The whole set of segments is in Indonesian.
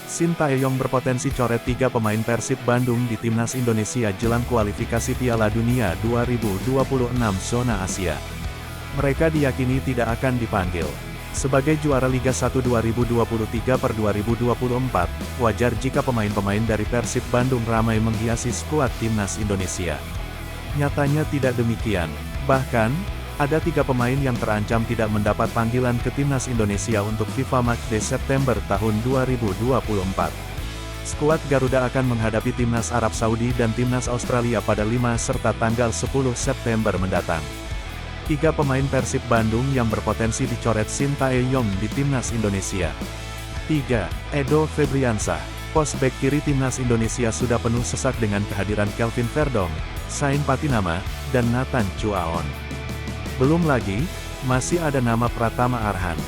Sintayong berpotensi coret 3 pemain Persib Bandung di Timnas Indonesia jelang kualifikasi Piala Dunia 2026 zona Asia. Mereka diyakini tidak akan dipanggil. Sebagai juara Liga 1 2023/2024, wajar jika pemain-pemain dari Persib Bandung ramai menghiasi skuad Timnas Indonesia. Nyatanya tidak demikian. Bahkan, ada 3 pemain yang terancam tidak mendapat panggilan ke Timnas Indonesia untuk FIFA Matchday September tahun 2024. Skuad Garuda akan menghadapi Timnas Arab Saudi dan Timnas Australia pada 5 serta tanggal 10 September mendatang. 3 pemain Persib Bandung yang berpotensi dicoret Sintayong di Timnas Indonesia. 3. Edo Febriansah. Pos bek kiri Timnas Indonesia sudah penuh sesak dengan kehadiran Kelvin Verdong, Sain Patinama, dan Nathan Chuaon. Belum lagi, masih ada nama Pratama Arhan.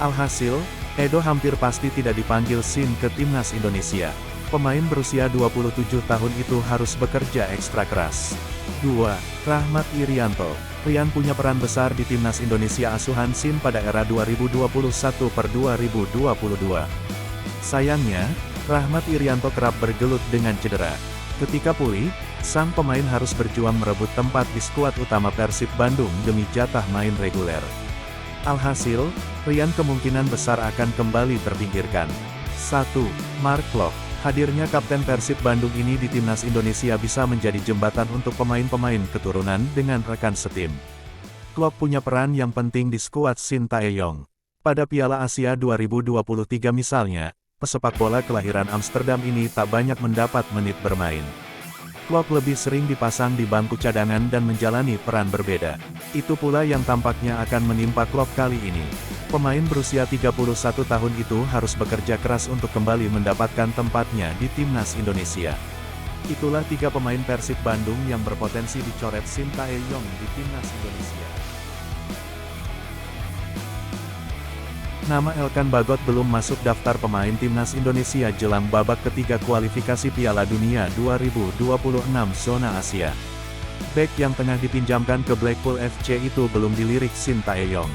Alhasil, Edo hampir pasti tidak dipanggil Sin ke Timnas Indonesia. Pemain berusia 27 tahun itu harus bekerja ekstra keras. 2. Rahmat Irianto. Rian punya peran besar di Timnas Indonesia asuhan Sin pada era 2021/2022. Sayangnya, Rahmat Irianto kerap bergelut dengan cedera. Ketika pulih, sang pemain harus berjuang merebut tempat di skuad utama Persib Bandung demi jatah main reguler. Alhasil, Rian kemungkinan besar akan kembali terpinggirkan. 1. Mark Klok. Hadirnya Kapten Persib Bandung ini di Timnas Indonesia bisa menjadi jembatan untuk pemain-pemain keturunan dengan rekan setim. Klok punya peran yang penting di skuad Sintayong. Pada Piala Asia 2023 misalnya, pesepak bola kelahiran Amsterdam ini tak banyak mendapat menit bermain. Klok lebih sering dipasang di bangku cadangan dan menjalani peran berbeda. Itu pula yang tampaknya akan menimpa Klok kali ini. Pemain berusia 31 tahun itu harus bekerja keras untuk kembali mendapatkan tempatnya di Timnas Indonesia. Itulah 3 pemain Persib Bandung yang berpotensi dicoret Sintayong di Timnas Indonesia. Nama Elkan Bagot belum masuk daftar pemain Timnas Indonesia jelang babak ketiga kualifikasi Piala Dunia 2026 zona Asia. Bek yang tengah dipinjamkan ke Blackpool FC itu belum dilirik Sintayong.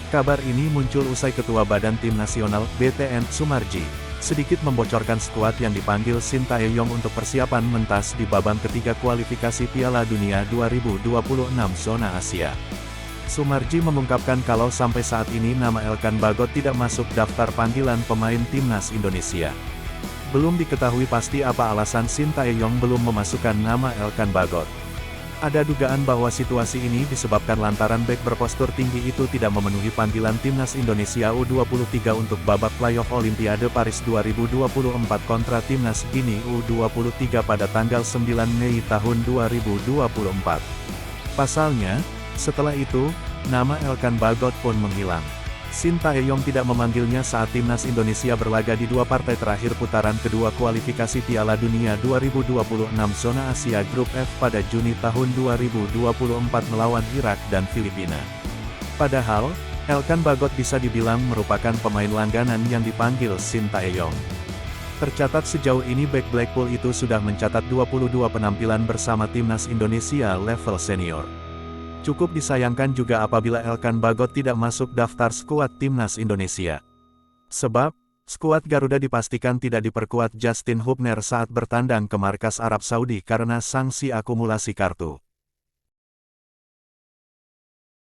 Kabar ini muncul usai Ketua Badan Tim Nasional, BTN, Sumarji, sedikit membocorkan skuad yang dipanggil Sintayong untuk persiapan mentas di babak ketiga kualifikasi Piala Dunia 2026 zona Asia. Sumarji mengungkapkan kalau sampai saat ini nama Elkan Bagot tidak masuk daftar panggilan pemain Timnas Indonesia. Belum diketahui pasti apa alasan Sintayong belum memasukkan nama Elkan Bagot. Ada dugaan bahwa situasi ini disebabkan lantaran bek berpostur tinggi itu tidak memenuhi panggilan Timnas Indonesia U23 untuk babak playoff Olimpiade Paris 2024 kontra Timnas Guinea U23 pada tanggal 9 Mei tahun 2024. Pasalnya, setelah itu, nama Elkan Bagot pun menghilang. Sintayong tidak memanggilnya saat Timnas Indonesia berlaga di 2 partai terakhir putaran kedua kualifikasi Piala Dunia 2026 zona Asia Grup F pada Juni tahun 2024 melawan Irak dan Filipina. Padahal, Elkan Bagot bisa dibilang merupakan pemain langganan yang dipanggil Sintayong. Tercatat sejauh ini bek Blackpool itu sudah mencatat 22 penampilan bersama Timnas Indonesia level senior. Cukup disayangkan juga apabila Elkan Bagot tidak masuk daftar skuad Timnas Indonesia. Sebab, skuad Garuda dipastikan tidak diperkuat Justin Hubner saat bertandang ke markas Arab Saudi karena sanksi akumulasi kartu.